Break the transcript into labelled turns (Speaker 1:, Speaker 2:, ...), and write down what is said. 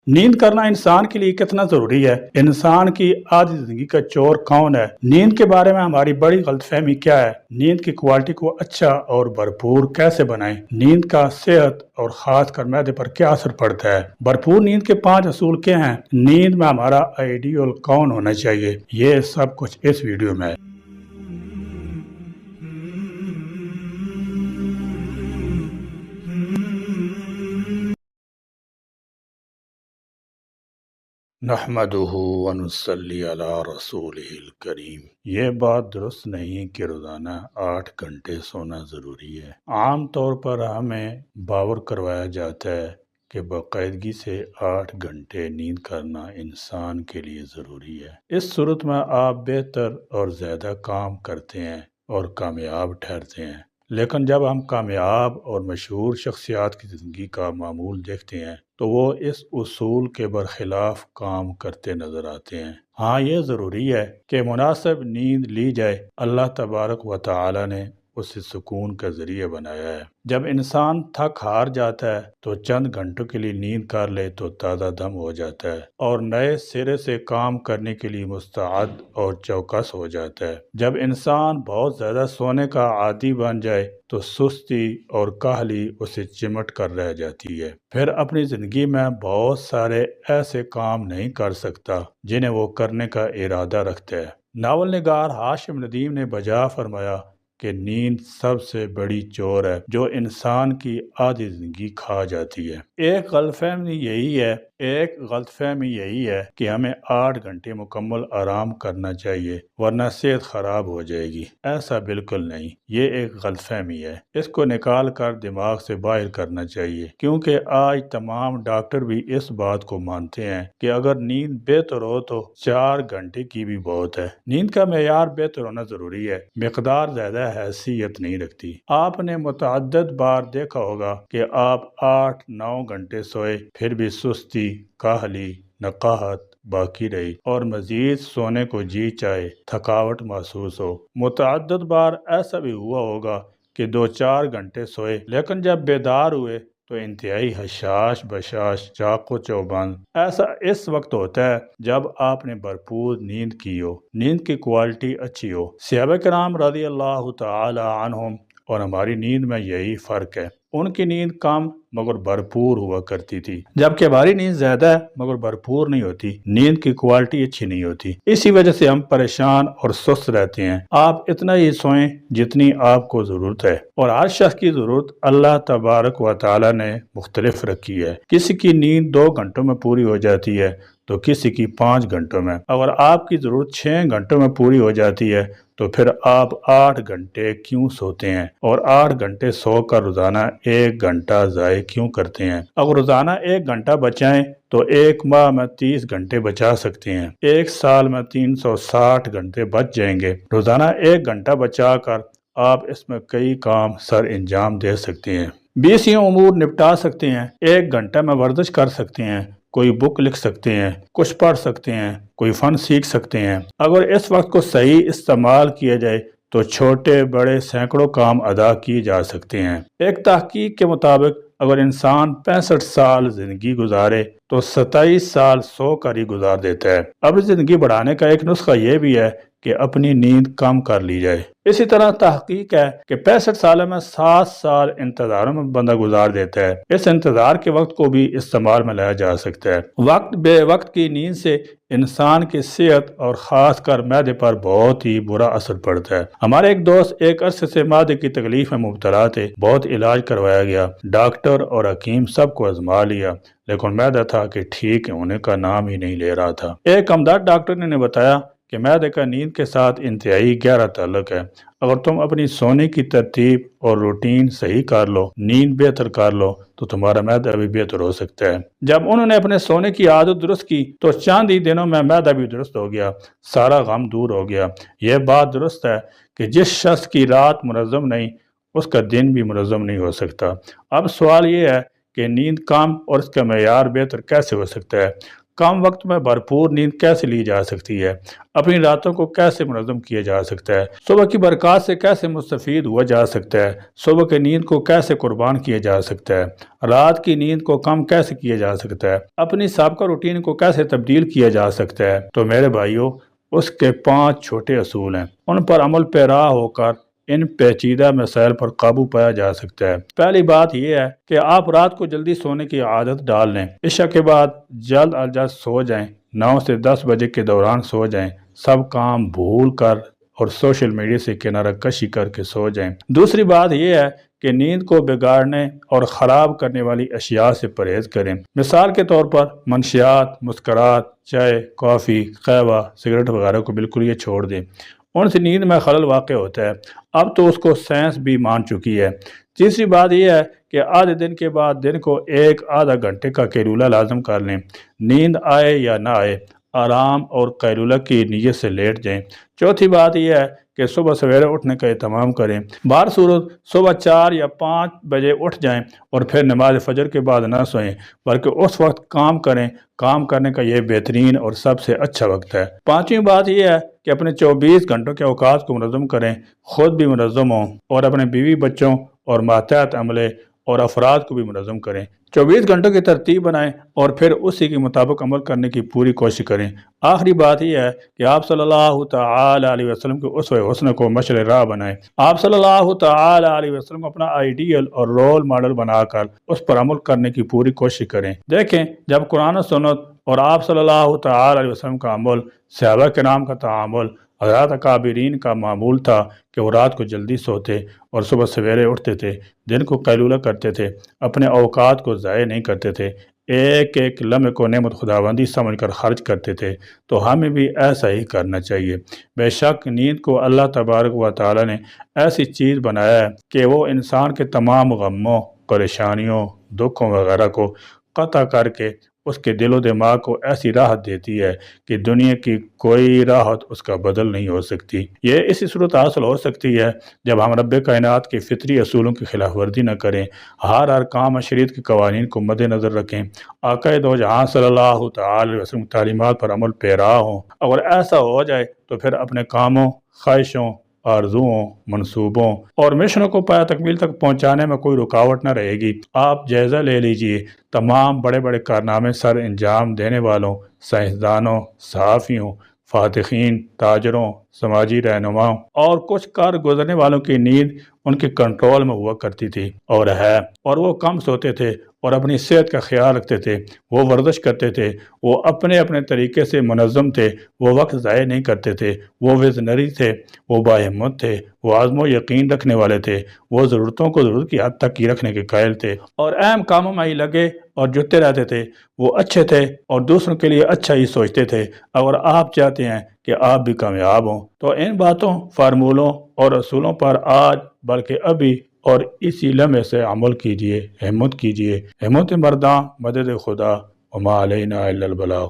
Speaker 1: نیند کرنا انسان کے لیے کتنا ضروری ہے؟ انسان کی آدھی زندگی کا چور کون ہے؟ نیند کے بارے میں ہماری بڑی غلط فہمی کیا ہے؟ نیند کی کوالٹی کو اچھا اور بھرپور کیسے بنائیں؟ نیند کا صحت اور خاص کر معدے پر کیا اثر پڑتا ہے؟ بھرپور نیند کے 5 اصول کیا ہیں؟ نیند میں ہمارا آئیڈیل کون ہونا چاہیے؟ یہ سب کچھ اس ویڈیو میں ہے۔ نحمدہ ونصلی علی رسولہ الکریم۔ یہ بات درست نہیں کہ روزانہ 8 گھنٹے سونا ضروری ہے۔ عام طور پر ہمیں باور کروایا جاتا ہے کہ باقاعدگی سے 8 گھنٹے نیند کرنا انسان کے لیے ضروری ہے۔ اس صورت میں آپ بہتر اور زیادہ کام کرتے ہیں اور کامیاب ٹھہرتے ہیں۔ لیکن جب ہم کامیاب اور مشہور شخصیات کی زندگی کا معمول دیکھتے ہیں تو وہ اس اصول کے برخلاف کام کرتے نظر آتے ہیں۔ ہاں، یہ ضروری ہے کہ مناسب نیند لی جائے۔ اللہ تبارک و تعالی نے اسے سکون کا ذریعہ بنایا ہے۔ جب انسان تھک ہار جاتا ہے تو چند گھنٹوں کے لیے نیند کر لے تو تازہ دم ہو جاتا ہے اور نئے سرے سے کام کرنے کے لیے مستعد اور چوکس ہو جاتا ہے۔ جب انسان بہت زیادہ سونے کا عادی بن جائے تو سستی اور کاہلی اسے چمٹ کر رہ جاتی ہے۔ پھر اپنی زندگی میں بہت سارے ایسے کام نہیں کر سکتا جنہیں وہ کرنے کا ارادہ رکھتا ہے۔ ناول نگار ہاشم ندیم نے بجا فرمایا کہ نیند سب سے بڑی چور ہے جو انسان کی آدھی زندگی کھا جاتی ہے۔ ایک غلط فہمی یہی ہے کہ ہمیں 8 گھنٹے مکمل آرام کرنا چاہیے ورنہ صحت خراب ہو جائے گی۔ ایسا بالکل نہیں، یہ ایک غلط فہمی ہے۔ اس کو نکال کر دماغ سے باہر کرنا چاہیے، کیونکہ آج تمام ڈاکٹر بھی اس بات کو مانتے ہیں کہ اگر نیند بہتر ہو تو 4 گھنٹے کی بھی بہت ہے۔ نیند کا معیار بہتر ہونا ضروری ہے، مقدار زیادہ حیثیت نہیں رکھتی۔ آپ نے متعدد بار دیکھا ہوگا کہ آپ 8-9 گھنٹے سوئے پھر بھی سستی، کاہلی، نقاہت باقی رہی اور مزید سونے کو جی چاہے، تھکاوٹ محسوس ہو۔ متعدد بار ایسا بھی ہوا ہوگا کہ 2-4 گھنٹے سوئے لیکن جب بیدار ہوئے تو انتہائی حشاش بشاش، چاق و چوبند۔ ایسا اس وقت ہوتا ہے جب آپ نے بھرپور نیند کی ہو، نیند کی کوالٹی اچھی ہو۔ صحابہ کرام رضی اللہ تعالی عنہم اور ہماری نیند میں یہی فرق ہے۔ ان کی نیند کم مگر بھرپور ہوا کرتی تھی، جبکہ ہماری نیند زیادہ ہے مگر بھرپور نہیں ہوتی، نیند کی کوالٹی اچھی نہیں ہوتی۔ اسی وجہ سے ہم پریشان اور سست رہتے ہیں۔ آپ اتنا ہی سوئیں جتنی آپ کو ضرورت ہے، اور ہر شخص کی ضرورت اللہ تبارک و تعالی نے مختلف رکھی ہے۔ کسی کی نیند 2 گھنٹوں میں پوری ہو جاتی ہے تو کسی کی 5 گھنٹوں میں۔ اگر آپ کی ضرورت 6 گھنٹوں میں پوری ہو جاتی ہے تو پھر آپ 8 گھنٹے کیوں سوتے ہیں اور 8 گھنٹے سو کر روزانہ 1 گھنٹہ ضائع کیوں کرتے ہیں؟ اگر روزانہ 1 گھنٹہ بچائیں تو 1 ماہ میں 30 گھنٹے بچا سکتے ہیں، 1 سال میں 360 گھنٹے بچ جائیں گے۔ روزانہ 1 گھنٹہ بچا کر آپ اس میں کئی کام سر انجام دے سکتے ہیں، 20 امور نپٹا سکتے ہیں، 1 گھنٹہ میں ورزش کر سکتے ہیں، کوئی بک لکھ سکتے ہیں، کچھ پڑھ سکتے ہیں، کوئی فن سیکھ سکتے ہیں۔ اگر اس وقت کو صحیح استعمال کیا جائے تو چھوٹے بڑے سینکڑوں کام ادا کیے جا سکتے ہیں۔ ایک تحقیق کے مطابق اگر انسان 65 سال زندگی گزارے تو 27 سال سو کر ہی گزار دیتا ہے۔ اب زندگی بڑھانے کا ایک نسخہ یہ بھی ہے کہ اپنی نیند کم کر لی جائے۔ اسی طرح تحقیق ہے کہ 65 سال میں 7 سال انتظاروں میں بندہ گزار دیتا ہے۔ اس انتظار کے وقت کو بھی استعمال میں لایا جا سکتا ہے۔ وقت بے وقت کی نیند سے انسان کی صحت اور خاص کر معدے پر بہت ہی برا اثر پڑتا ہے۔ ہمارے ایک دوست ایک عرصے سے معدے کی تکلیف میں مبتلا تھے، بہت علاج کروایا گیا، ڈاکٹر اور حکیم سب کو آزما لیا، لیکن معدہ تھا کہ ٹھیک ہونے کا نام ہی نہیں لے رہا تھا۔ ایک ہمدرد ڈاکٹر نے بتایا کہ معدے کا نیند کے ساتھ انتہائی گہرا تعلق ہے۔ اگر تم اپنی سونے کی ترتیب اور روٹین صحیح کر لو، نیند بہتر کر لو تو تمہارا معدہ بھی بہتر ہو سکتا ہے۔ جب انہوں نے اپنے سونے کی عادت درست کی تو چند ہی دنوں میں معدہ بھی درست ہو گیا، سارا غم دور ہو گیا۔ یہ بات درست ہے کہ جس شخص کی رات منظم نہیں اس کا دن بھی منظم نہیں ہو سکتا۔ اب سوال یہ ہے کہ نیند کم اور اس کا معیار بہتر کیسے ہو سکتا ہے؟ کم وقت میں بھرپور نیند کیسے لی جا سکتی ہے؟ اپنی راتوں کو کیسے منظم کیا جا سکتا ہے؟ صبح کی برکات سے کیسے مستفید ہوا جا سکتا ہے؟ صبح کی نیند کو کیسے قربان کیا جا سکتا ہے؟ رات کی نیند کو کم کیسے کیا جا سکتا ہے؟ اپنی سابقہ روٹین کو کیسے تبدیل کیا جا سکتا ہے؟ تو میرے بھائیوں، اس کے 5 چھوٹے اصول ہیں، ان پر عمل پیرا ہو کر ان پیچیدہ مسائل پر قابو پایا جا سکتا ہے۔ پہلی بات یہ ہے کہ آپ رات کو جلدی سونے کی عادت ڈال لیں۔ عشاء کے بعد جلد از جلد سو جائیں، 9 سے 10 بجے کے دوران سو جائیں، سب کام بھول کر اور سوشل میڈیا سے کنارہ کشی کر کے سو جائیں۔ دوسری بات یہ ہے کہ نیند کو بگاڑنے اور خراب کرنے والی اشیاء سے پرہیز کریں۔ مثال کے طور پر منشیات، مسکرات، چائے، کافی، قہوہ، سگریٹ وغیرہ کو بالکل یہ چھوڑ دیں، ان سے نیند میں خلل واقع ہوتا ہے۔ اب تو اس کو سائنس بھی مان چکی ہے۔ تیسری بات یہ ہے کہ آدھے دن کے بعد دن کو آدھا گھنٹے کا قیلولہ لازم کر لیں۔ نیند آئے یا نہ آئے، آرام اور قیلولہ کی نیت سے لیٹ جائیں۔ چوتھی بات یہ ہے کہ صبح سویرے اٹھنے کا اہتمام کریں۔ بہر صورت صبح 4 یا 5 بجے اٹھ جائیں اور پھر نماز فجر کے بعد نہ سوئیں، بلکہ اس وقت کام کریں۔ کام کرنے کا یہ بہترین اور سب سے اچھا وقت ہے۔ پانچویں بات یہ ہے کہ اپنے 24 گھنٹوں کے اوقات کو منظم کریں، خود بھی منظم ہوں اور اپنے بیوی بچوں اور ماتحت عملے اور افراد کو بھی منظم کریں۔ 24 گھنٹوں کی ترتیب بنائیں اور پھر اسی کے مطابق عمل کرنے کی پوری کوشش کریں۔ آخری بات یہ ہے کہ آپ صلی اللہ تعالی علیہ وسلم کے اسوہ حسنہ کو مشعل راہ بنائیں۔ آپ صلی اللہ تعالی علیہ وسلم کو اپنا آئیڈیل اور رول ماڈل بنا کر اس پر عمل کرنے کی پوری کوشش کریں۔ دیکھیں، جب قرآن و سنت اور آپ صلی اللہ تعالی علیہ وسلم کا عمل، صحابہ کرام کا تعامل، حضرات اکابرین کا معمول تھا کہ وہ رات کو جلدی سوتے اور صبح سویرے اٹھتے تھے، دن کو قیلولہ کرتے تھے، اپنے اوقات کو ضائع نہیں کرتے تھے، ایک ایک لمحے کو نعمت خداوندی سمجھ کر خرچ کرتے تھے، تو ہمیں بھی ایسا ہی کرنا چاہیے۔ بے شک نیند کو اللہ تبارک و تعالی نے ایسی چیز بنایا ہے کہ وہ انسان کے تمام غموں، پریشانیوں، دکھوں وغیرہ کو قطع کر کے اس کے دل و دماغ کو ایسی راحت دیتی ہے کہ دنیا کی کوئی راحت اس کا بدل نہیں ہو سکتی۔ یہ اسی صورت حاصل ہو سکتی ہے جب ہم رب کائنات کے فطری اصولوں کی خلاف ورزی نہ کریں، ہر کام شریعت کے قوانین کو مد نظر رکھیں، آقا دو جہاں صلی اللہ تعالی علیہ وسلم کی تعلیمات پر عمل پیرا ہوں۔ اگر ایسا ہو جائے تو پھر اپنے کاموں، خواہشوں، آرزوؤں، منصوبوں اور مشنوں کو پایہ تکمیل تک پہنچانے میں کوئی رکاوٹ نہ رہے گی۔ آپ جائزہ لے لیجئے، تمام بڑے بڑے کارنامے سر انجام دینے والوں، سائنسدانوں، صحافیوں، فاتحین، تاجروں، سماجی رہنماؤں اور کچھ کار گزرنے والوں کی نیند ان کے کنٹرول میں ہوا کرتی تھی اور ہے، اور وہ کم سوتے تھے اور اپنی صحت کا خیال رکھتے تھے، وہ ورزش کرتے تھے، وہ اپنے اپنے طریقے سے منظم تھے، وہ وقت ضائع نہیں کرتے تھے، وہ وزنری تھے، وہ باہمت تھے، وہ عزم و یقین رکھنے والے تھے، وہ ضرورتوں کو ضرورت کی حد تک کی رکھنے کے قائل تھے اور اہم کاموں میں ہی لگے اور جٹے رہتے تھے۔ وہ اچھے تھے اور دوسروں کے لیے اچھا ہی سوچتے تھے۔ اگر آپ چاہتے ہیں کہ آپ بھی کامیاب ہوں تو ان باتوں، فارمولوں اور اصولوں پر آج بلکہ ابھی اور اسی لمحے سے عمل کیجئے، ہمت کیجئے۔ ہمت مرداں، مدد خدا، وما علینا الا البلاغ۔